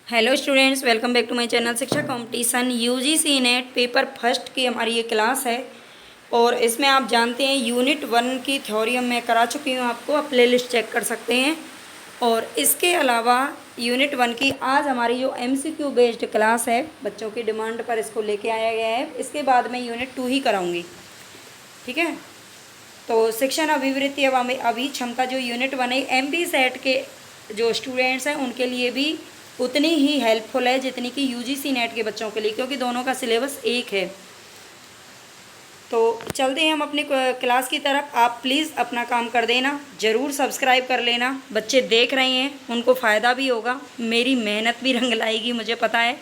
Hello students, welcome back to my channel Shiksha competition. UGC NET paper first की हमारी ये class है और इसमें आप जानते हैं यूनिट 1 की थ्योरी मैं करा चुकी हूँ आपको। आप प्ले लिस्ट चेक कर सकते हैं। और इसके अलावा यूनिट 1 की आज हमारी जो एमसीक्यू बेस्ड क्लास है, बच्चों की डिमांड पर इसको लेके आया गया है। इसके बाद मैं यूनिट 2 ही कराऊँगी, ठीक है। तो शिक्षण अभिवृत्ति एवं अभी क्षमता जो यूनिट 1 है, एमपी सेट के जो स्टूडेंट्स हैं उनके लिए भी उतनी ही हेल्पफुल है जितनी कि यूजीसी नेट के बच्चों के लिए, क्योंकि दोनों का सिलेबस एक है। तो चलते हैं हम अपनी क्लास की तरफ। आप प्लीज़ अपना काम कर देना, ज़रूर सब्सक्राइब कर लेना। बच्चे देख रहे हैं, उनको फ़ायदा भी होगा, मेरी मेहनत भी रंग लाएगी, मुझे पता है।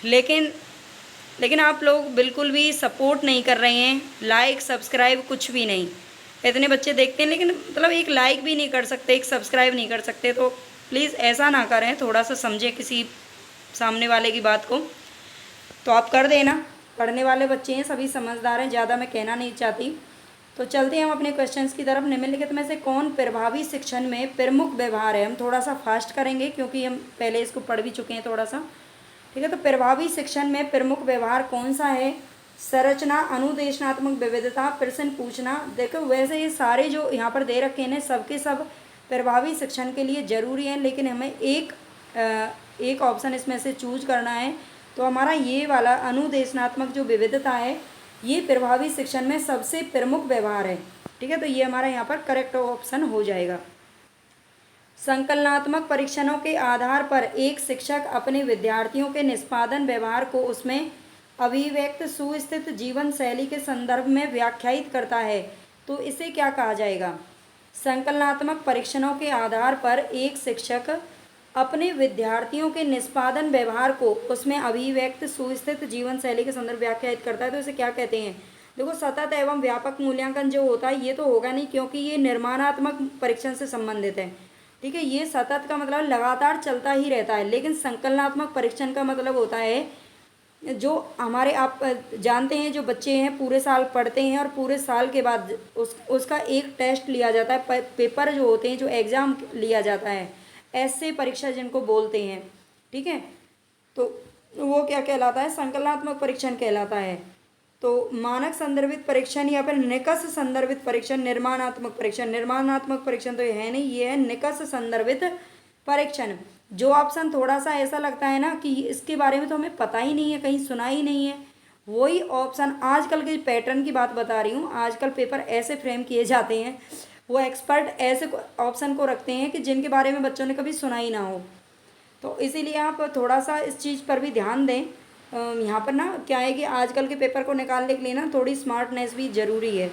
लेकिन आप लोग बिल्कुल भी सपोर्ट नहीं कर रहे हैं। लाइक सब्सक्राइब कुछ भी नहीं। इतने बच्चे देखते हैं लेकिन मतलब एक लाइक भी नहीं कर सकते, एक सब्सक्राइब नहीं कर सकते। तो प्लीज़ ऐसा ना करें, थोड़ा सा समझें किसी सामने वाले की बात को। तो आप कर देना। पढ़ने वाले बच्चे हैं, सभी समझदार हैं, ज़्यादा मैं कहना नहीं चाहती। तो चलते हैं हम अपने क्वेश्चंस की तरफ। निम्नलिखित में से कौन प्रभावी शिक्षण में प्रमुख व्यवहार है। हम थोड़ा सा फास्ट करेंगे क्योंकि हम पहले इसको पढ़ भी चुके हैं थोड़ा सा, ठीक है। तो प्रभावी शिक्षण में प्रमुख व्यवहार कौन सा है। संरचना, अनुदेशनात्मक विविधता, प्रश्न पूछना। देखो वैसे ये सारे जो यहाँ पर दे रखे हैं सबके सब प्रभावी शिक्षण के लिए ज़रूरी है, लेकिन हमें एक ऑप्शन इसमें से चूज करना है। तो हमारा ये वाला अनुदेशनात्मक जो विविधता है ये प्रभावी शिक्षण में सबसे प्रमुख व्यवहार है, ठीक है। तो ये हमारा यहाँ पर करेक्ट ऑप्शन हो जाएगा। संकलनात्मक परीक्षणों के आधार पर एक शिक्षक अपने विद्यार्थियों के निष्पादन व्यवहार को उसमें अभिव्यक्त सुस्थित जीवन शैली के संदर्भ में व्याख्यायित करता है। तो इसे क्या कहा जाएगा। संकलनात्मक परीक्षणों के आधार पर एक शिक्षक अपने विद्यार्थियों के निष्पादन व्यवहार को उसमें अभिव्यक्त सुस्थित जीवन शैली के संदर्भ व्याख्यायित करता है। तो इसे क्या कहते हैं। देखो सतत एवं व्यापक मूल्यांकन जो होता है ये तो होगा नहीं, क्योंकि ये निर्माणात्मक परीक्षण से संबंधित है, ठीक है। ये सतत का मतलब लगातार चलता ही रहता है, लेकिन संकलनात्मक परीक्षण का मतलब होता है जो हमारे आप जानते हैं जो बच्चे हैं पूरे साल पढ़ते हैं और पूरे साल के बाद उसका एक टेस्ट लिया जाता है, पेपर जो होते हैं, जो एग्ज़ाम लिया जाता है, ऐसे परीक्षा जिनको बोलते हैं, ठीक है। तो वो क्या कहलाता है, संकलनात्मक परीक्षण कहलाता है। तो मानक संदर्भित परीक्षण या फिर निकष संदर्भित परीक्षण, निर्माणात्मक परीक्षण। निर्माणात्मक परीक्षण तो ये है नहीं, ये है निकष संदर्भित परीक्षण। जो ऑप्शन थोड़ा सा ऐसा लगता है ना कि इसके बारे में तो हमें पता ही नहीं है, कहीं सुना ही नहीं है, वही ऑप्शन आजकल के पैटर्न की बात बता रही हूँ। आजकल पेपर ऐसे फ्रेम किए जाते हैं, वो एक्सपर्ट ऐसे ऑप्शन को रखते हैं कि जिनके बारे में बच्चों ने कभी सुना ही ना हो। तो इसीलिए आप थोड़ा सा इस चीज़ पर भी ध्यान दें। यहाँ पर ना क्या है कि आजकल के पेपर को निकालने के लिए ना थोड़ी स्मार्टनेस भी ज़रूरी है,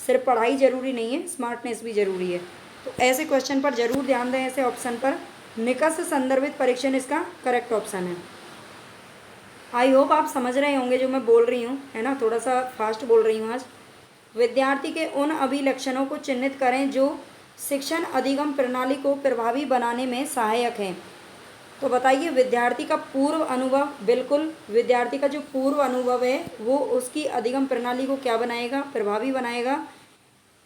सिर्फ पढ़ाई ज़रूरी नहीं है, स्मार्टनेस भी ज़रूरी है। तो ऐसे क्वेश्चन पर ज़रूर ध्यान दें, ऐसे ऑप्शन पर। निकष संदर्भित परीक्षण इसका करेक्ट ऑप्शन है। आई होप आप समझ रहे होंगे जो मैं बोल रही हूँ, है ना। थोड़ा सा फास्ट बोल रही हूँ आज। विद्यार्थी के उन अभिलक्षणों को चिन्हित करें जो शिक्षण अधिगम प्रणाली को प्रभावी बनाने में सहायक हैं। तो बताइए विद्यार्थी का पूर्व अनुभव, बिल्कुल विद्यार्थी का जो पूर्व अनुभव है वो उसकी अधिगम प्रणाली को क्या बनाएगा, प्रभावी बनाएगा।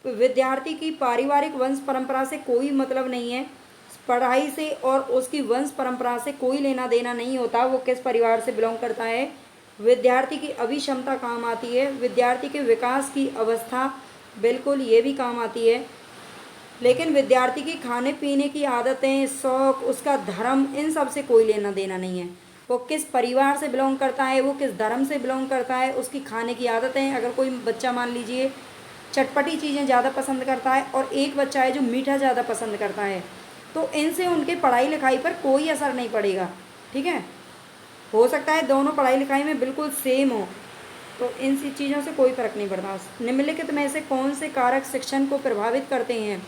तो विद्यार्थी की पारिवारिक वंश परंपरा से कोई मतलब नहीं है, पढ़ाई से और उसकी वंश परंपरा से कोई लेना देना नहीं होता, वो किस परिवार से बिलोंग करता है। विद्यार्थी की अभिक्षमता काम आती है, विद्यार्थी के विकास की अवस्था, बिल्कुल ये भी काम आती है। लेकिन विद्यार्थी की खाने पीने की आदतें, शौक, उसका धर्म, इन सब से कोई लेना देना नहीं है। वो किस परिवार से बिलोंग करता है, वो किस धर्म से बिलोंग करता है, उसकी खाने की आदतें। अगर कोई बच्चा मान लीजिए चटपटी चीज़ें ज़्यादा पसंद करता है और एक बच्चा है जो मीठा ज़्यादा पसंद करता है, तो इनसे उनके पढ़ाई लिखाई पर कोई असर नहीं पड़ेगा, ठीक है। हो सकता है दोनों पढ़ाई लिखाई में बिल्कुल सेम हो, तो इन चीज़ों से कोई फ़र्क नहीं पड़ता। निम्नलिखित में से कौन से कारक शिक्षण को प्रभावित करते हैं।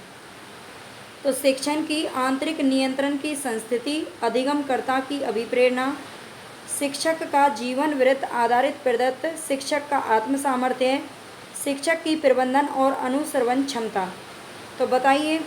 तो शिक्षण की आंतरिक नियंत्रण की संस्थिति, अधिगमकर्ता की अभिप्रेरणा, शिक्षक का जीवन वृत्त आधारित प्रदत्त, शिक्षक का आत्म सामर्थ्य, शिक्षक की प्रबंधन और अनुसरण क्षमता। तो बताइए,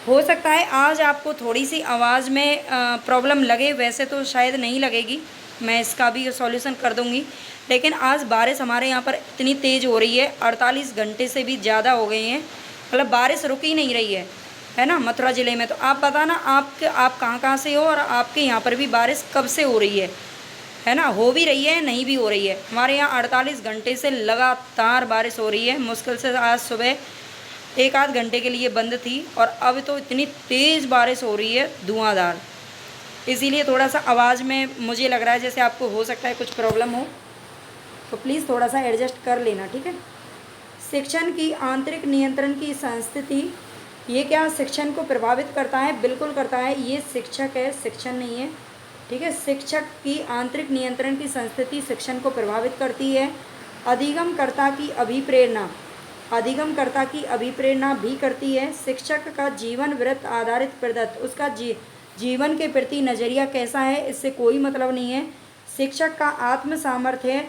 हो सकता है आज आपको थोड़ी सी आवाज़ में प्रॉब्लम लगे, वैसे तो शायद नहीं लगेगी, मैं इसका भी सॉल्यूशन कर दूंगी। लेकिन आज बारिश हमारे यहाँ पर इतनी तेज़ हो रही है, 48 घंटे से भी ज़्यादा हो गए हैं, मतलब बारिश रुक ही नहीं रही है। है ना, मथुरा ज़िले में। तो आप बताना आप कहाँ से हो और आपके यहाँ पर भी बारिश कब से हो रही है ना, हो भी रही है नहीं भी हो रही है। हमारे यहाँ 48 घंटे से लगातार बारिश हो रही है। मुश्किल से आज सुबह एक आध घंटे के लिए बंद थी और अब तो इतनी तेज़ बारिश हो रही है धुआंधार। इसीलिए थोड़ा सा आवाज़ में मुझे लग रहा है जैसे आपको हो सकता है कुछ प्रॉब्लम हो, तो प्लीज़ थोड़ा सा एडजस्ट कर लेना, ठीक है। शिक्षण की आंतरिक नियंत्रण की संस्थिति, ये क्या शिक्षण को प्रभावित करता है? बिल्कुल करता है। ये शिक्षक है, शिक्षण नहीं है, ठीक है। शिक्षक की आंतरिक नियंत्रण की संस्थिति शिक्षण को प्रभावित करती है। अधिगमकर्ता की अभिप्रेरणा, अधिगमकर्ता की अभिप्रेरणा भी करती है। शिक्षक का जीवन वृत्त आधारित प्रदत्त, उसका जीवन के प्रति नज़रिया कैसा है इससे कोई मतलब नहीं है। शिक्षक का आत्म सामर्थ्य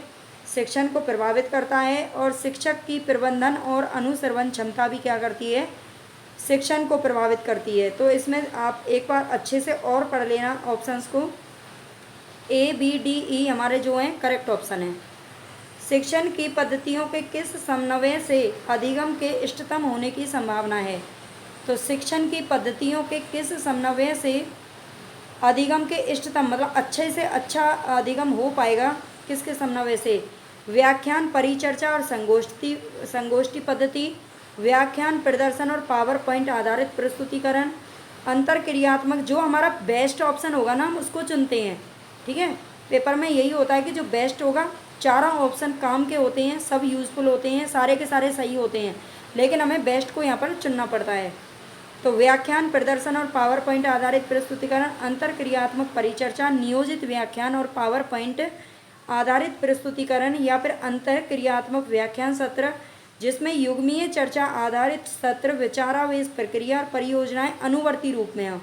शिक्षण को प्रभावित करता है और शिक्षक की प्रबंधन और अनुसरण क्षमता भी क्या करती है? शिक्षण को प्रभावित करती है। तो इसमें आप एक बार अच्छे से और पढ़ लेना ऑप्शंस को। A, B, D, E हमारे जो हैं करेक्ट ऑप्शन हैं। शिक्षण की पद्धतियों के किस समन्वय से अधिगम के इष्टतम होने की संभावना है? तो शिक्षण की पद्धतियों के किस समन्वय से अधिगम के इष्टतम, मतलब अच्छे से अच्छा अधिगम हो पाएगा, किसके समन्वय से? व्याख्यान, परिचर्चा और संगोष्ठी पद्धति, व्याख्यान, प्रदर्शन और पावर पॉइंट आधारित प्रस्तुतिकरण, अंतरक्रियात्मक। जो हमारा बेस्ट ऑप्शन होगा ना हम उसको चुनते हैं, ठीक है। पेपर में यही होता है कि जो बेस्ट होगा, चारों ऑप्शन काम के होते हैं, सब यूज़फुल होते हैं, सारे के सारे सही होते हैं, लेकिन हमें बेस्ट को यहाँ पर चुनना पड़ता है। तो व्याख्यान, प्रदर्शन और पावर पॉइंट आधारित प्रस्तुतिकरण, अंतरक्रियात्मक परिचर्चा, नियोजित व्याख्यान और पावर पॉइंट आधारित प्रस्तुतिकरण, या फिर अंतरक्रियात्मक व्याख्यान सत्र जिसमें युग्मीय चर्चा आधारित सत्र, विचारावेश प्रक्रिया और परियोजनाएं अनुवर्ती रूप में हो।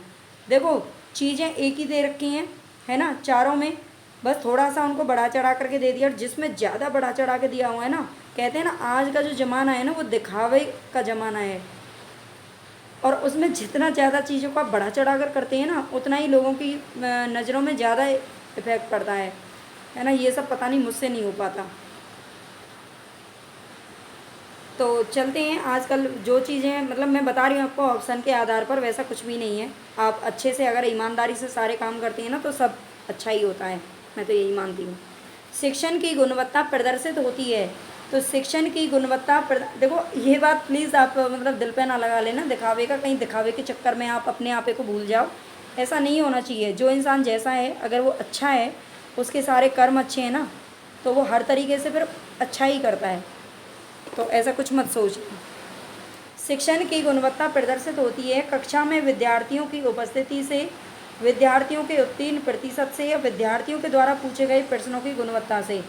देखो चीज़ें एक ही दे रखी हैं, है ना, चारों में, बस थोड़ा सा उनको बढ़ा चढ़ा करके दे दिया। और जिसमें ज़्यादा बढ़ा चढ़ा के दिया हुआ है ना, कहते हैं ना आज का जो ज़माना है ना वो दिखावे का ज़माना है, और उसमें जितना ज़्यादा चीज़ों को आप बढ़ा चढ़ा कर करते हैं ना, उतना ही लोगों की नज़रों में ज़्यादा इफेक्ट पड़ता है ना। ये सब पता नहीं मुझसे नहीं हो पाता। तो चलते हैं। आजकल जो चीज़ें मतलब मैं बता रही हूँ आपको ऑप्शन के आधार पर, वैसा कुछ भी नहीं है। आप अच्छे से अगर ईमानदारी से सारे काम करते हैं ना तो सब अच्छा ही होता है, मैं तो यही मानती हूँ। शिक्षण की गुणवत्ता प्रदर्शित होती है। तो शिक्षण की गुणवत्ता देखो ये बात प्लीज़ आप मतलब दिल पे ना लगा लेना दिखावे का, कहीं दिखावे के चक्कर में आप अपने आप को भूल जाओ, ऐसा नहीं होना चाहिए। जो इंसान जैसा है, अगर वो अच्छा है, उसके सारे कर्म अच्छे हैं ना, तो वो हर तरीके से फिर अच्छा ही करता है। तो ऐसा कुछ मत सोचिए। शिक्षण की गुणवत्ता प्रदर्शित होती है कक्षा में विद्यार्थियों की उपस्थिति से, विद्यार्थियों के उत्तीर्ण प्रतिशत से, या विद्यार्थियों के द्वारा पूछे गए प्रश्नों की गुणवत्ता से,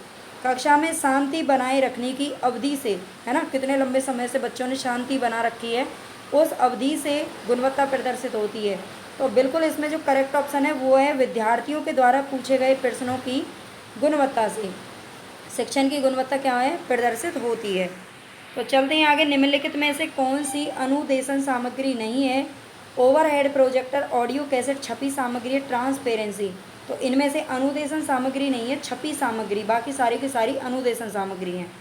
कक्षा में शांति बनाए रखने की अवधि से, है ना, कितने लंबे समय से बच्चों ने शांति बना रखी है, उस अवधि से गुणवत्ता प्रदर्शित होती है। तो बिल्कुल इसमें जो करेक्ट ऑप्शन है वो है विद्यार्थियों के द्वारा पूछे गए प्रश्नों की गुणवत्ता से शिक्षण की गुणवत्ता क्या है? प्रदर्शित होती है। तो चलते हैं आगे। निम्नलिखित में से कौन सी अनुदेशन सामग्री नहीं है? ओवरहेड प्रोजेक्टर, ऑडियो कैसेट, छपी सामग्री, ट्रांसपेरेंसी। तो इनमें से अनुदेशन सामग्री नहीं है, छपी सामग्री, बाकी सारी की सारी अनुदेशन सामग्री हैं।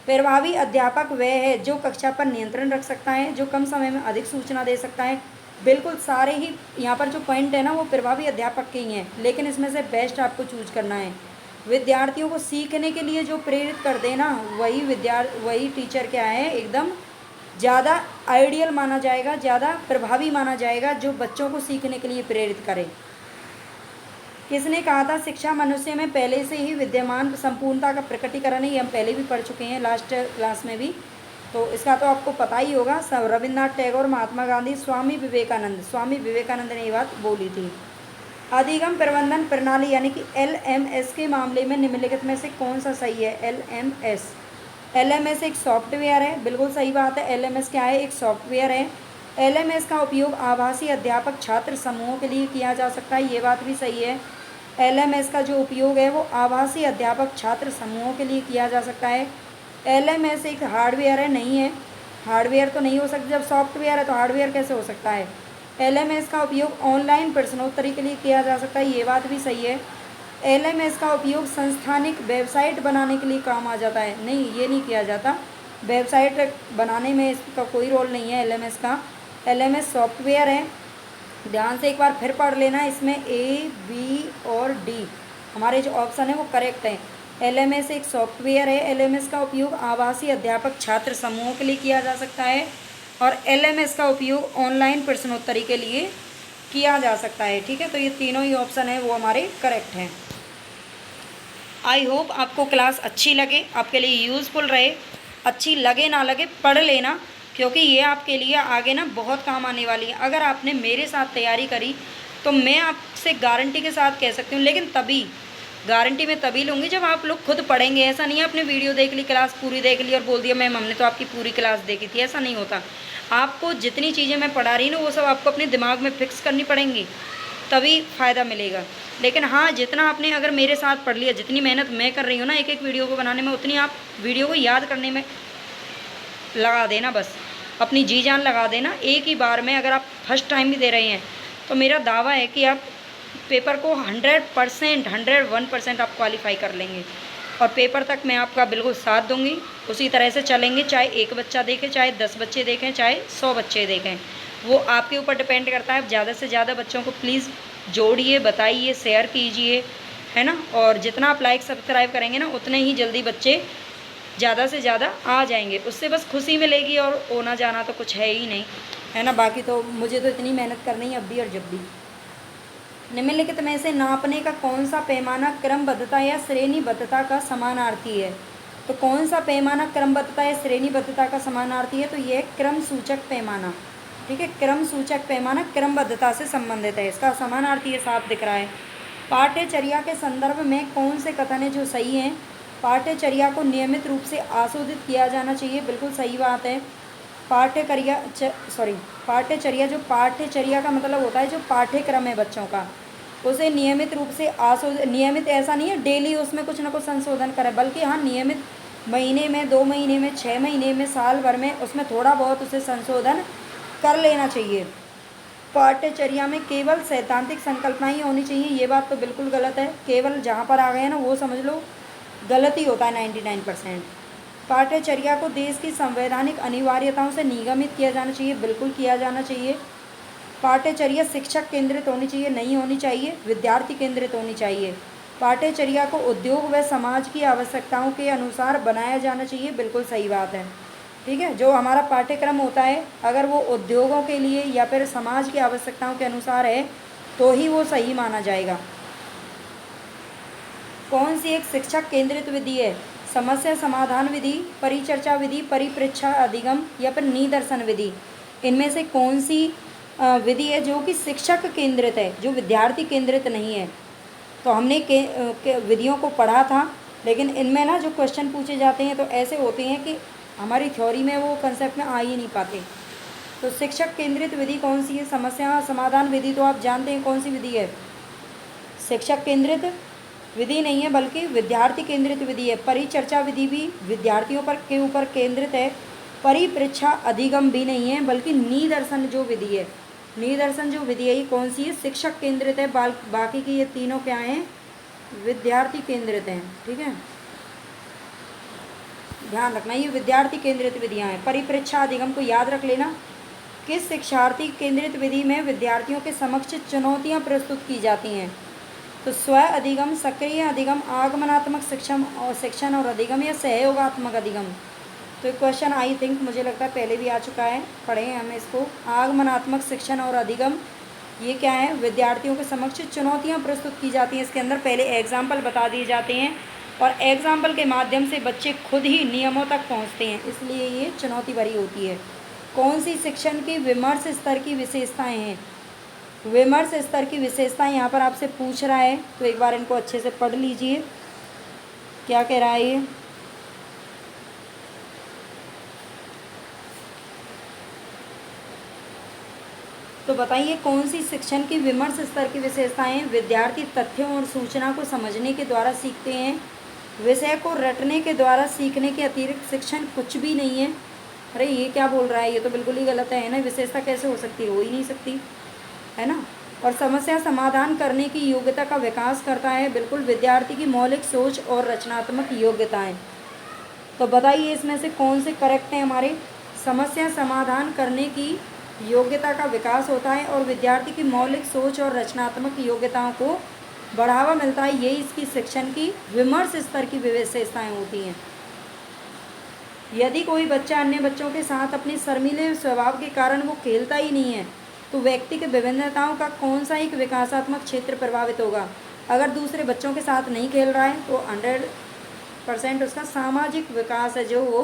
प्रभावी अध्यापक वह है जो कक्षा पर नियंत्रण रख सकता है, जो कम समय में अधिक सूचना दे सकता है। बिल्कुल सारे ही यहाँ पर जो पॉइंट है ना वो प्रभावी अध्यापक के ही हैं, लेकिन इसमें से बेस्ट आपको चूज करना है। विद्यार्थियों को सीखने के लिए जो प्रेरित कर देना, वही टीचर क्या है, एकदम ज़्यादा आइडियल माना जाएगा, ज़्यादा प्रभावी माना जाएगा, जो बच्चों को सीखने के लिए प्रेरित करे। किसने कहा था शिक्षा मनुष्य में पहले से ही विद्यमान संपूर्णता का प्रकटीकरण है? ये हम पहले भी पढ़ चुके हैं लास्ट क्लास में भी, तो इसका तो आपको पता ही होगा। सब रविन्द्रनाथ टैगोर, महात्मा गांधी, स्वामी विवेकानंद ने ये बात बोली थी। अधिगम प्रबंधन प्रणाली यानी कि LMS के मामले में निम्नलिखित में से कौन सा सही है? LMS एक सॉफ्टवेयर है, बिल्कुल सही बात है। LMS क्या है? एक सॉफ्टवेयर है। LMS का उपयोग आभासी अध्यापक छात्र समूहों के लिए किया जा सकता है, ये बात भी सही है। LMS का जो उपयोग है वो आभासी अध्यापक छात्र समूहों के लिए किया जा सकता है। LMS एक हार्डवेयर है, नहीं है, हार्डवेयर तो नहीं हो सकता। जब सॉफ्टवेयर है तो हार्डवेयर कैसे हो सकता है? LMS का उपयोग ऑनलाइन प्रश्नोत्तरी के लिए किया जा सकता है, ये बात भी सही है। LMS का उपयोग संस्थानिक वेबसाइट बनाने के लिए काम आ जाता है, नहीं, ये नहीं किया जाता। वेबसाइट बनाने में इसका कोई रोल नहीं है LMS का। LMS सॉफ्टवेयर है। ध्यान से एक बार फिर पढ़ लेना, इसमें A, B और D हमारे जो ऑप्शन है वो करेक्ट है। LMS एक सॉफ्टवेयर है। LMS का उपयोग आवासीय अध्यापक छात्र समूहों के लिए किया जा सकता है और LMS का उपयोग ऑनलाइन प्रश्नोत्तरी के लिए किया जा सकता है। ठीक है, तो ये तीनों ही ऑप्शन है वो हमारे करेक्ट हैं। आई होप आपको क्लास अच्छी लगे, आपके लिए यूज़फुल रहे। अच्छी लगे ना लगे पढ़ लेना, क्योंकि ये आपके लिए आगे ना बहुत काम आने वाली है। अगर आपने मेरे साथ तैयारी करी तो मैं आपसे गारंटी के साथ कह सकती हूँ, लेकिन तभी गारंटी मैं तभी लूँगी जब आप लोग खुद पढ़ेंगे। ऐसा नहीं है आपने वीडियो देख ली, क्लास पूरी देख ली और बोल दिया मैम हमने तो आपकी पूरी क्लास देखी थी, ऐसा नहीं होता। आपको जितनी चीज़ें मैं पढ़ा रही हूँ ना वो सब आपको अपने दिमाग में फिक्स करनी पड़ेंगी, तभी फ़ायदा मिलेगा। लेकिन हाँ, जितना आपने अगर मेरे साथ पढ़ लिया, जितनी मेहनत मैं कर रही हूँ ना एक एक वीडियो को बनाने में, उतनी आप वीडियो को याद करने में लगा देना। बस अपनी जी जान लगा देना एक ही बार में। अगर आप फर्स्ट टाइम भी दे रहे हैं तो मेरा दावा है कि आप पेपर को 100%, 101% आप क्वालिफाई कर लेंगे और पेपर तक मैं आपका बिल्कुल साथ दूंगी। उसी तरह से चलेंगे, चाहे एक बच्चा देखे, चाहे 10 बच्चे देखें, चाहे 100 बच्चे देखें, वो आपके ऊपर डिपेंड करता है। ज़्यादा से ज़्यादा बच्चों को प्लीज़ जोड़िए, बताइए, शेयर कीजिए, है ना। और जितना आप लाइक सब्सक्राइब करेंगे ना उतने ही जल्दी बच्चे ज़्यादा से ज़्यादा आ जाएंगे। उससे बस खुशी मिलेगी और होना जाना तो कुछ है ही नहीं, है ना। बाकी तो मुझे तो इतनी मेहनत करनी है अब भी और जब भी। निम्नलिखित में से नापने का कौन सा पैमाना क्रमबद्धता या श्रेणीबद्धता का समानार्थी है? तो कौन सा पैमाना क्रमबद्धता या श्रेणीबद्धता का समानार्थी है? तो ये क्रम सूचक पैमाना। ठीक है, क्रम सूचक पैमाना क्रमबद्धता से संबंधित है, इसका समानार्थी ये साफ दिख रहा है। पाठ्यचर्या के संदर्भ में कौन से कथन है जो सही हैं? पाठ्यचर्या को नियमित रूप से आशोधित किया जाना चाहिए, बिल्कुल सही बात है। पाठ्यचर्या जो पाठ्यचर्या का मतलब होता है जो पाठ्यक्रम है बच्चों का, उसे नियमित रूप से नियमित ऐसा नहीं है डेली उसमें कुछ ना कुछ संशोधन करें, बल्कि हाँ नियमित महीने में, 2 महीने में, 6 महीने में, साल भर में उसमें थोड़ा बहुत उसे संशोधन कर लेना चाहिए। पाठ्यचर्या में केवल सैद्धांतिक संकल्पना ही होनी चाहिए, ये बात तो बिल्कुल गलत है। केवल जहाँ पर आ गए ना वो समझ लो गलत ही होता है 99%। पाठ्यचर्या को देश की संवैधानिक अनिवार्यताओं से निगमित किया जाना चाहिए, बिल्कुल किया जाना चाहिए। पाठ्यचर्या शिक्षक केंद्रित होनी चाहिए, नहीं होनी चाहिए, विद्यार्थी केंद्रित होनी चाहिए। पाठ्यचर्या को उद्योग व समाज की आवश्यकताओं के अनुसार बनाया जाना चाहिए, बिल्कुल सही बात है। ठीक है, जो हमारा पाठ्यक्रम होता है अगर वो उद्योगों के लिए या फिर समाज की आवश्यकताओं के अनुसार है तो ही वो सही माना जाएगा। कौन सी एक शिक्षक केंद्रित विधि है? समस्या समाधान विधि, परिचर्चा विधि, परिप्रेक्षा अधिगम या फिर निदर्शन विधि? इनमें से कौन सी विधि है जो कि शिक्षक केंद्रित है, जो विद्यार्थी केंद्रित नहीं है? तो हमने विधियों को पढ़ा था, लेकिन इनमें ना जो क्वेश्चन पूछे जाते हैं तो ऐसे होते हैं कि हमारी थ्योरी में वो कंसेप्ट में आ ही नहीं पाते। तो शिक्षक केंद्रित विधि कौन सी है? समस्या समाधान विधि तो आप जानते हैं कौन सी विधि है, शिक्षक केंद्रित विधि नहीं है बल्कि विद्यार्थी केंद्रित विधि है। परिचर्चा विधि भी विद्यार्थियों पर के ऊपर केंद्रित है। परिप्रेक्षा अधिगम भी नहीं है बल्कि निदर्शन जो विधि है, निदर्शन जो विधि है ये कौन सी है? शिक्षक केंद्रित है। बाकी की ये तीनों क्या हैं? विद्यार्थी केंद्रित हैं। ठीक है, ध्यान रखना ये विद्यार्थी केंद्रित विधियां हैं। परिप्रेक्षा अधिगम को याद रख लेना। किस शिक्षार्थी केंद्रित विधि में विद्यार्थियों के समक्ष चुनौतियां प्रस्तुत की जाती हैं? तो स्व अधिगम, सक्रिय अधिगम, आगमनात्मक शिक्षण और अधिगम या सहयोगात्मक अधिगम? तो क्वेश्चन आई थिंक मुझे लगता है पहले भी आ चुका है, पढ़े हैं हम इसको। आगमनात्मक शिक्षण और अधिगम ये क्या है? विद्यार्थियों के समक्ष चुनौतियां प्रस्तुत की जाती हैं। इसके अंदर पहले एग्जाम्पल बता दिए जाते हैं और एग्जाम्पल के माध्यम से बच्चे खुद ही नियमों तक पहुँचते हैं, इसलिए ये चुनौती भरी होती है। कौन सी शिक्षण की विमर्श स्तर की विशेषताएँ हैं? विमर्श स्तर की विशेषताएं यहाँ पर आपसे पूछ रहा है, तो एक बार इनको अच्छे से पढ़ लीजिए क्या कह रहा है ये। तो बताइए कौन सी शिक्षण की विमर्श स्तर की विशेषताएं? विद्यार्थी तथ्यों और सूचना को समझने के द्वारा सीखते हैं, विषय को रटने के द्वारा सीखने के अतिरिक्त शिक्षण कुछ भी नहीं है। अरे ये क्या बोल रहा है, ये तो बिल्कुल ही गलत है ना। विशेषता कैसे हो सकती है? हो ही नहीं सकती, है ना। और समस्या समाधान करने की योग्यता का विकास करता है, बिल्कुल विद्यार्थी की मौलिक सोच और रचनात्मक योग्यताएं। तो बताइए इसमें से कौन से करेक्ट हैं हमारे? समस्या समाधान करने की योग्यता का विकास होता है और विद्यार्थी की मौलिक सोच और रचनात्मक योग्यताओं को बढ़ावा मिलता है। यही इसकी शिक्षण की विमर्श स्तर की विशेषताएं होती हैं। यदि कोई बच्चा अन्य बच्चों के साथ अपने शर्मीले स्वभाव के कारण वो खेलता ही नहीं है, तो व्यक्ति के विभिन्नताओं का कौन सा एक विकासात्मक क्षेत्र प्रभावित होगा? अगर दूसरे बच्चों के साथ नहीं खेल रहा है तो 100% उसका सामाजिक विकास है जो वो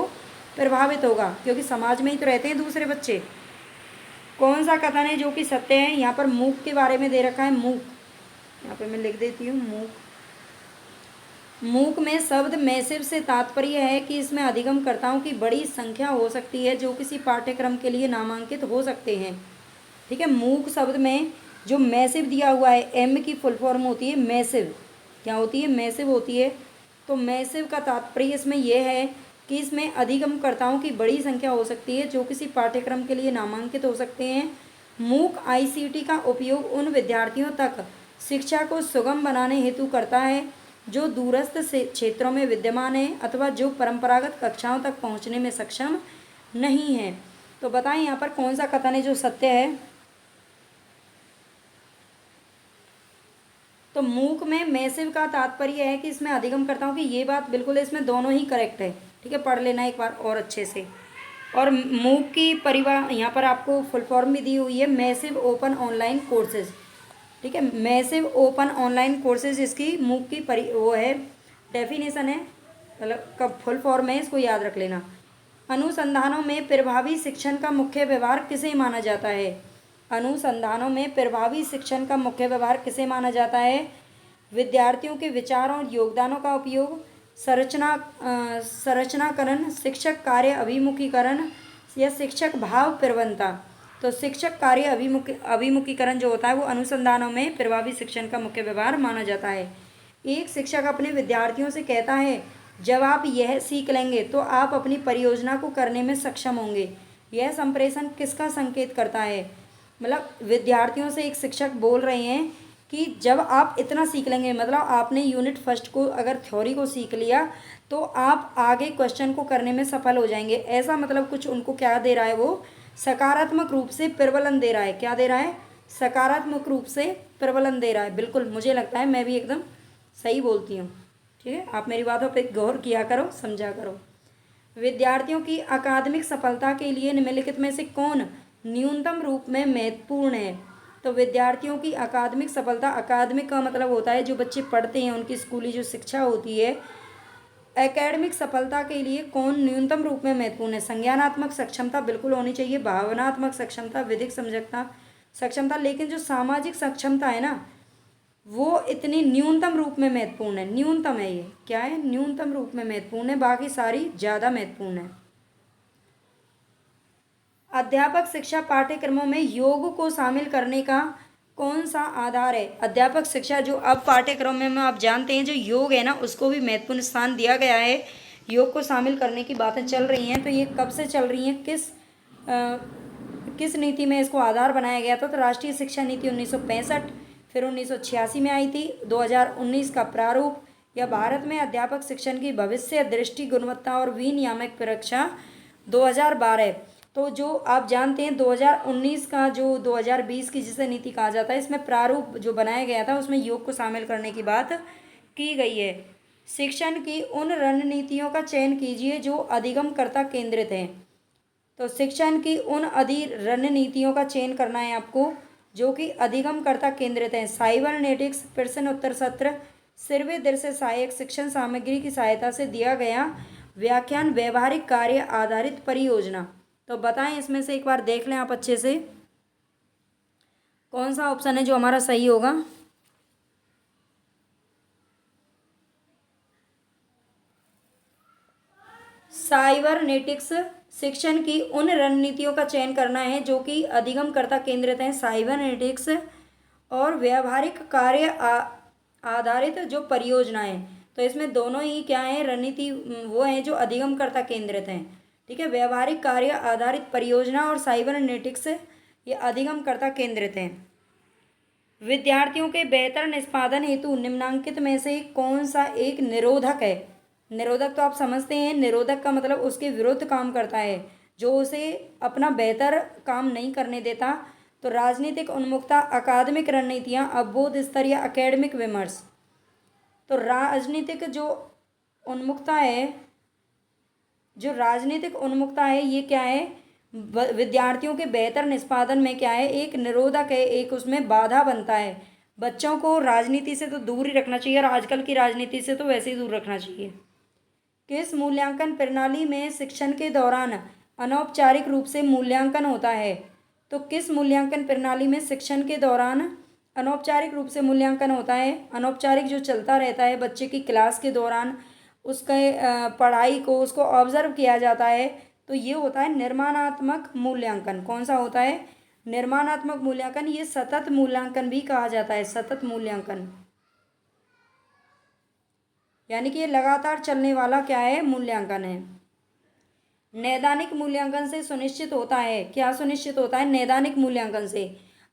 प्रभावित होगा, क्योंकि समाज में ही तो रहते हैं दूसरे बच्चे। कौन सा कथन है जो कि सत्य है? यहाँ पर मूक के बारे में दे रखा है। मूक, यहाँ पे मैं लिख देती हूँ मूक। मूक में शब्द मैसिव से तात्पर्य है कि इसमें अधिगमकर्ताओं की बड़ी संख्या हो सकती है जो किसी पाठ्यक्रम के लिए नामांकित हो सकते हैं। ठीक है, मूक शब्द में जो मैसिव दिया हुआ है, एम की फुल फॉर्म होती है मैसिव। क्या होती है? मैसिव होती है। तो मैसिव का तात्पर्य इसमें यह है कि इसमें अधिगमकर्ताओं की बड़ी संख्या हो सकती है जो किसी पाठ्यक्रम के लिए नामांकित हो सकते हैं। मूक आईसीटी का उपयोग उन विद्यार्थियों तक शिक्षा को सुगम बनाने हेतु करता है जो दूरस्थ से क्षेत्रों में विद्यमान है अथवा जो परंपरागत कक्षाओं तक पहुंचने में सक्षम नहीं है। तो बताएं यहाँ पर कौन सा कथन है जो सत्य है? तो मूक में मैसिव का तात्पर्य है कि इसमें अधिगमकर्ताओं की, ये बात बिल्कुल है, इसमें दोनों ही करेक्ट है। ठीक है, पढ़ लेना एक बार और अच्छे से। और मूक की परिभाषा यहाँ पर आपको फुल फॉर्म भी दी हुई है, मैसिव ओपन ऑनलाइन कोर्सेज। ठीक है, मैसिव ओपन ऑनलाइन कोर्सेज इसकी मूक की वो है, डेफिनेशन है, मतलब कब फुल फॉर्म है, इसको याद रख लेना। अनुसंधानों में प्रभावी शिक्षण का मुख्य व्यवहार किसे माना जाता है? अनुसंधानों में प्रभावी शिक्षण का मुख्य व्यवहार किसे माना जाता है? विद्यार्थियों के विचारों और योगदानों का उपयोग, संरचनाकरण, शिक्षक कार्य अभिमुखीकरण या शिक्षक भाव प्रवणता। तो शिक्षक कार्य अभिमुखीकरण जो होता है वो अनुसंधानों में प्रभावी शिक्षण का मुख्य व्यवहार माना जाता है। एक शिक्षक अपने विद्यार्थियों से कहता है, जब आप यह सीख लेंगे तो आप अपनी परियोजना को करने में सक्षम होंगे। यह संप्रेषण किसका संकेत करता है? मतलब विद्यार्थियों से एक शिक्षक बोल रहे हैं कि जब आप इतना सीख लेंगे, मतलब आपने यूनिट फर्स्ट को अगर थ्योरी को सीख लिया तो आप आगे क्वेश्चन को करने में सफल हो जाएंगे। ऐसा मतलब कुछ उनको क्या दे रहा है? वो सकारात्मक रूप से प्रबलन दे रहा है। क्या दे रहा है? सकारात्मक रूप से प्रबलन दे रहा है। बिल्कुल, मुझे लगता है मैं भी एकदम सही बोलती हूँ। ठीक है, आप मेरी बातों पर गौर किया करो, समझा करो। विद्यार्थियों की अकादमिक सफलता के लिए निम्नलिखित में से कौन न्यूनतम रूप में महत्वपूर्ण है? तो विद्यार्थियों की अकादमिक सफलता, अकादमिक का मतलब होता है जो बच्चे पढ़ते हैं, उनकी स्कूली जो शिक्षा होती है। एकेडमिक सफलता के लिए कौन न्यूनतम रूप में महत्वपूर्ण है? संज्ञानात्मक सक्षमता बिल्कुल होनी चाहिए, भावनात्मक सक्षमता, विधिक सक्षमता, लेकिन जो सामाजिक सक्षमता है ना, वो इतनी न्यूनतम रूप में महत्वपूर्ण है। न्यूनतम है, ये क्या है? न्यूनतम रूप में महत्वपूर्ण है, बाकी सारी ज़्यादा महत्वपूर्ण है। अध्यापक शिक्षा पाठ्यक्रमों में योग को शामिल करने का कौन सा आधार है? अध्यापक शिक्षा जो अब पाठ्यक्रम में आप जानते हैं, जो योग है ना, उसको भी महत्वपूर्ण स्थान दिया गया है। योग को शामिल करने की बातें चल रही हैं, तो ये कब से चल रही हैं? किस नीति में इसको आधार बनाया गया था? तो राष्ट्रीय शिक्षा नीति 1965, फिर 1986 में आई थी, 2019 का प्रारूप, या भारत में अध्यापक शिक्षण की भविष्य दृष्टि, गुणवत्ता और विनियामक परीक्षा 2012। तो जो आप जानते हैं 2019 का जो 2020 की जिसे नीति कहा जाता है, इसमें प्रारूप जो बनाया गया था उसमें योग को शामिल करने की बात की गई है। शिक्षण की उन रणनीतियों का चयन कीजिए जो अधिगमकर्ता केंद्रित हैं। तो शिक्षण की उन रणनीतियों का चयन करना है आपको जो कि अधिगमकर्ता केंद्रित हैं। साइबरनेटिक्स, प्रश्न उत्तर सत्र, सर्वे दृश्य सहायक शिक्षण सामग्री की सहायता से दिया गया व्याख्यान, व्यवहारिक कार्य आधारित परियोजना। तो बताएं इसमें से एक बार देख लें आप अच्छे से, कौन सा ऑप्शन है जो हमारा सही होगा? साइबरनेटिक्स, शिक्षण की उन रणनीतियों का चयन करना है जो कि अधिगमकर्ता केंद्रित हैं। साइबरनेटिक्स और व्यवहारिक कार्य आधारित जो परियोजनाएं, तो इसमें दोनों ही क्या है? रणनीति वो हैं जो अधिगमकर्ता केंद्रित हैं। ठीक है, व्यवहारिक कार्य आधारित परियोजना और साइबरनेटिक्स ये अधिगमकर्ता केंद्रित हैं। विद्यार्थियों के बेहतर निष्पादन हेतु निम्नांकित में से कौन सा एक निरोधक है? निरोधक तो आप समझते हैं, निरोधक का मतलब उसके विरुद्ध काम करता है। जो उसे अपना बेहतर काम नहीं करने देता। तो राजनीतिक उन्मुखता, अकादमिक रणनीतियाँ, अवबोध स्तर या एकेडमिक विमर्श। तो राजनीतिक उन्मुखता है ये क्या है, विद्यार्थियों के बेहतर निष्पादन में क्या है, एक निरोधक है, एक उसमें बाधा बनता है। बच्चों को राजनीति से तो दूर ही रखना चाहिए और आजकल की राजनीति से तो वैसे ही दूर रखना चाहिए। किस मूल्यांकन प्रणाली में शिक्षण के दौरान अनौपचारिक रूप से मूल्यांकन होता है? तो किस मूल्यांकन प्रणाली में शिक्षण के दौरान अनौपचारिक रूप से मूल्यांकन होता है? अनौपचारिक जो चलता रहता है बच्चे की क्लास के दौरान, उसके पढ़ाई को उसको ऑब्जर्व किया जाता है, तो ये होता है निर्माणात्मक मूल्यांकन। कौन सा होता है? निर्माणात्मक मूल्यांकन। ये सतत मूल्यांकन भी कहा जाता है, सतत मूल्यांकन, यानी कि ये लगातार चलने वाला क्या है, मूल्यांकन है। नैदानिक मूल्यांकन से सुनिश्चित होता है, क्या सुनिश्चित होता है? नैदानिक मूल्यांकन से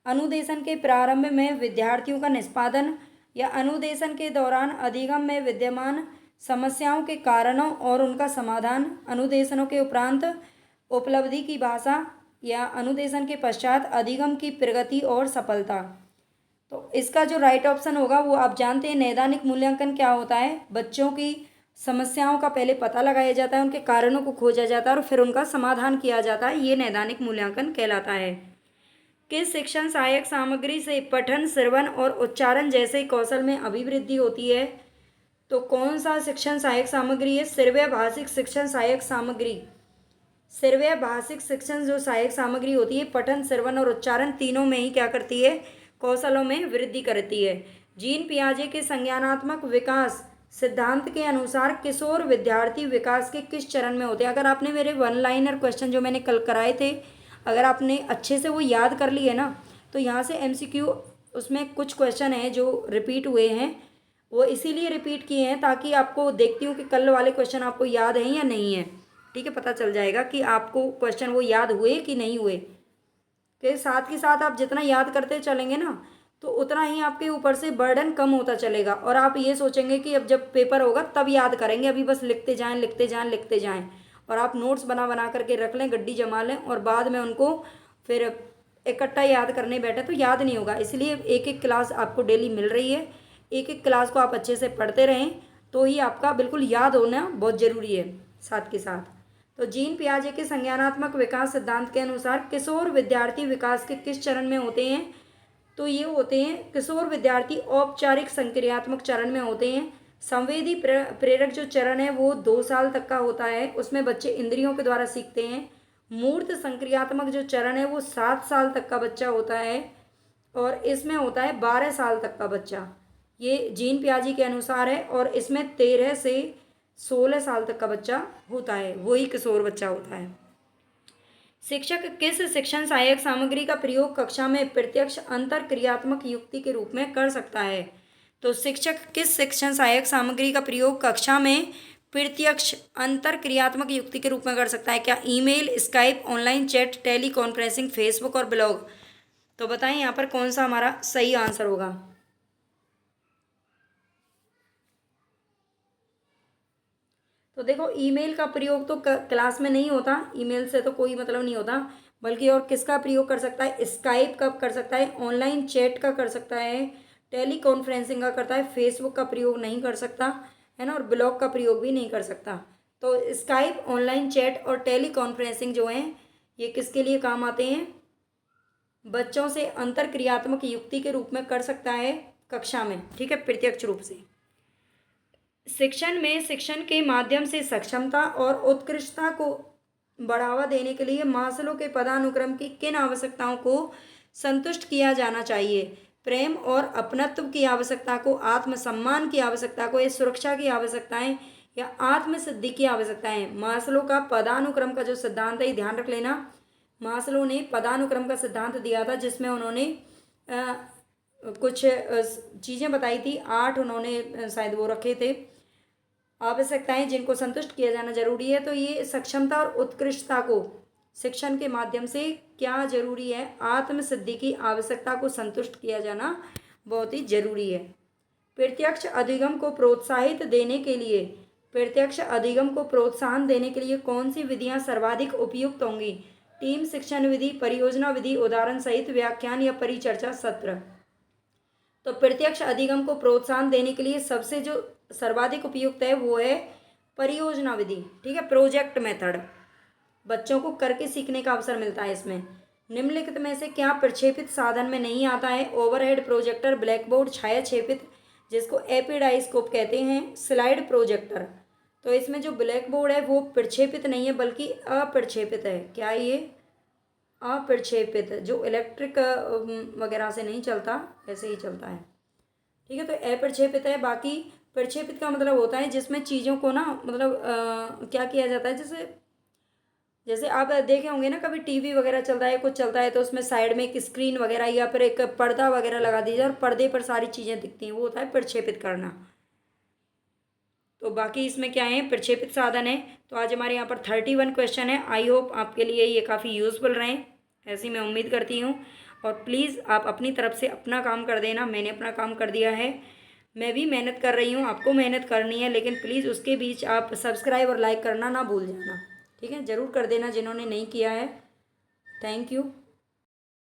अनुदेशन के प्रारंभ में विद्यार्थियों का निष्पादन या अनुदेशन के दौरान अधिगम में विद्यमान समस्याओं के कारणों और उनका समाधान, अनुदेशनों के उपरांत उपलब्धि की भाषा या अनुदेशन के पश्चात अधिगम की प्रगति और सफलता। तो इसका जो राइट ऑप्शन होगा वो आप जानते हैं। नैदानिक मूल्यांकन क्या होता है? बच्चों की समस्याओं का पहले पता लगाया जाता है, उनके कारणों को खोजा जाता है और फिर उनका समाधान किया जाता है, ये नैदानिक मूल्यांकन कहलाता है। किस शिक्षण सहायक सामग्री से पठन, श्रवण और उच्चारण जैसे कौशल में अभिवृद्धि होती है? तो कौन सा शिक्षण सहायक सामग्री है? श्रव्य भाषिक शिक्षण सहायक सामग्री। श्रव्य भाषिक शिक्षण जो सहायक सामग्री होती है, पठन, श्रवण और उच्चारण तीनों में ही क्या करती है? कौशलों में वृद्धि करती है। जीन पियाजे के संज्ञानात्मक विकास सिद्धांत के अनुसार किशोर विद्यार्थी विकास के किस चरण में होते हैं? अगर आपने मेरे वन लाइनर क्वेश्चन जो मैंने कल कराए थे, अगर आपने अच्छे से वो याद कर लिए ना, तो यहाँ से एमसीक्यू उसमें कुछ क्वेश्चन हैं जो रिपीट हुए हैं, वो इसीलिए रिपीट किए हैं ताकि आपको देखती हूँ कि कल वाले क्वेश्चन आपको याद हैं या नहीं है। ठीक है, पता चल जाएगा कि आपको क्वेश्चन वो याद हुए कि नहीं हुए। के साथ ही साथ आप जितना याद करते चलेंगे ना, तो उतना ही आपके ऊपर से बर्डन कम होता चलेगा और आप ये सोचेंगे कि अब जब पेपर होगा तब याद करेंगे, अभी बस लिखते जाएं लिखते जाएं लिखते जाएं। और आप नोट्स बना बना करके रख लें, गड्डी जमा लें और बाद में उनको फिर इकट्ठा याद करने बैठे तो याद नहीं होगा। इसलिए एक एक क्लास आपको डेली मिल रही है, एक एक क्लास को आप अच्छे से पढ़ते रहें तो ही आपका बिल्कुल याद होना बहुत ज़रूरी है साथ के साथ। तो जीन पियाजे के संज्ञानात्मक विकास सिद्धांत के अनुसार किशोर विद्यार्थी विकास के किस चरण में होते हैं? तो ये होते हैं, किशोर विद्यार्थी औपचारिक संक्रियात्मक चरण में होते हैं। संवेदी प्रेरक जो चरण है वो 2 साल तक का होता है, उसमें बच्चे इंद्रियों के द्वारा सीखते हैं। मूर्त संक्रियात्मक जो चरण है वो 7 साल तक का बच्चा होता है और इसमें होता है 12 साल तक का बच्चा। ये जीन पियाजे के अनुसार है और इसमें 13 से 16 साल तक का बच्चा होता है, वही किशोर बच्चा होता है। शिक्षक किस शिक्षण सहायक सामग्री का प्रयोग कक्षा में प्रत्यक्ष अंतर क्रियात्मक युक्ति के रूप में कर सकता है? तो शिक्षक किस शिक्षण सहायक सामग्री का प्रयोग कक्षा में प्रत्यक्ष अंतर क्रियात्मक युक्ति के रूप में कर सकता है? क्या email, Skype, online chat, tele conferencing, Facebook और ब्लॉग? तो बताएं यहाँ पर कौन सा हमारा सही आंसर होगा। तो देखो, ईमेल का प्रयोग तो क्लास में नहीं होता, ईमेल से तो कोई मतलब नहीं होता, बल्कि और किसका प्रयोग कर सकता है? स्काइप का कर सकता है, ऑनलाइन चैट का कर सकता है, टेली कॉन्फ्रेंसिंग का करता है, फेसबुक का प्रयोग नहीं कर सकता है ना, और ब्लॉग का प्रयोग भी नहीं कर सकता। तो स्काइप, ऑनलाइन चैट और टेली कॉन्फ्रेंसिंग जो हैं ये किसके लिए काम आते हैं? बच्चों से अंतर क्रियात्मक युक्ति के रूप में कर सकता है कक्षा में, ठीक है, प्रत्यक्ष रूप से। शिक्षण में शिक्षण के माध्यम से सक्षमता और उत्कृष्टता को बढ़ावा देने के लिए मास्लो के पदानुक्रम की किन आवश्यकताओं को संतुष्ट किया जाना चाहिए? प्रेम और अपनत्व की आवश्यकता को, आत्मसम्मान की आवश्यकता को, या सुरक्षा की आवश्यकताएं, या आत्मसिद्धि की आवश्यकताएं? मास्लो का पदानुक्रम का जो सिद्धांत है, ध्यान रख लेना, मास्लो ने पदानुक्रम का सिद्धांत दिया था जिसमें उन्होंने कुछ चीज़ें बताई थी, 8 उन्होंने शायद वो रखे थे आवश्यकताएं जिनको संतुष्ट किया जाना जरूरी है। तो ये सक्षमता और उत्कृष्टता को शिक्षण के माध्यम से क्या जरूरी है? आत्मसिद्धि की आवश्यकता को संतुष्ट किया जाना बहुत ही जरूरी है। प्रत्यक्ष अधिगम को प्रोत्साहित देने के लिए प्रत्यक्ष अधिगम को प्रोत्साहन देने के लिए कौन सी विधियां सर्वाधिक उपयुक्त होंगी? टीम शिक्षण विधि, परियोजना विधि, उदाहरण सहित व्याख्यान या परिचर्चा सत्र। तो प्रत्यक्ष अधिगम को प्रोत्साहन देने के लिए सबसे जो सर्वाधिक उपयुक्त है वो है परियोजना विधि। ठीक है, प्रोजेक्ट मेथड। बच्चों को करके सीखने का अवसर मिलता है इसमें। निम्नलिखित में से क्या प्रक्षेपित साधन में नहीं आता है? ओवरहेड प्रोजेक्टर, ब्लैक बोर्ड, छायाक्षेपित जिसको एपिडाइस्कोप कहते हैं, स्लाइड प्रोजेक्टर। तो इसमें जो ब्लैक बोर्ड है वो प्रक्षेपित नहीं है बल्कि अप्रक्षेपित है। क्या है ये? अप्रक्षेपित, जो इलेक्ट्रिक वगैरह से नहीं चलता, ऐसे ही चलता है। ठीक है, तो अप्रक्षेपित है। बाकी प्रक्षेपित का मतलब होता है जिसमें चीज़ों को ना मतलब क्या किया जाता है, जैसे जैसे आप देखे होंगे ना, कभी टीवी वगैरह चलता है, कुछ चलता है तो उसमें साइड में एक स्क्रीन वगैरह या फिर एक पर्दा वगैरह लगा दीजिए और पर्दे पर सारी चीज़ें दिखती हैं, वो होता है प्रक्षेपित करना। तो बाकी इसमें क्या है? प्रक्षेपित साधन है। तो आज हमारे यहाँ पर 31 क्वेश्चन है। आई होप आपके लिए ये काफ़ी यूज़फुल रहे, ऐसी मैं उम्मीद करती हूँ। और प्लीज़ आप अपनी तरफ से अपना काम कर देना। मैंने अपना काम कर दिया है, मैं भी मेहनत कर रही हूँ, आपको मेहनत करनी है, लेकिन प्लीज़ उसके बीच आप सब्सक्राइब और लाइक करना ना भूल जाना। ठीक है, ज़रूर कर देना जिन्होंने नहीं किया है। Thank you.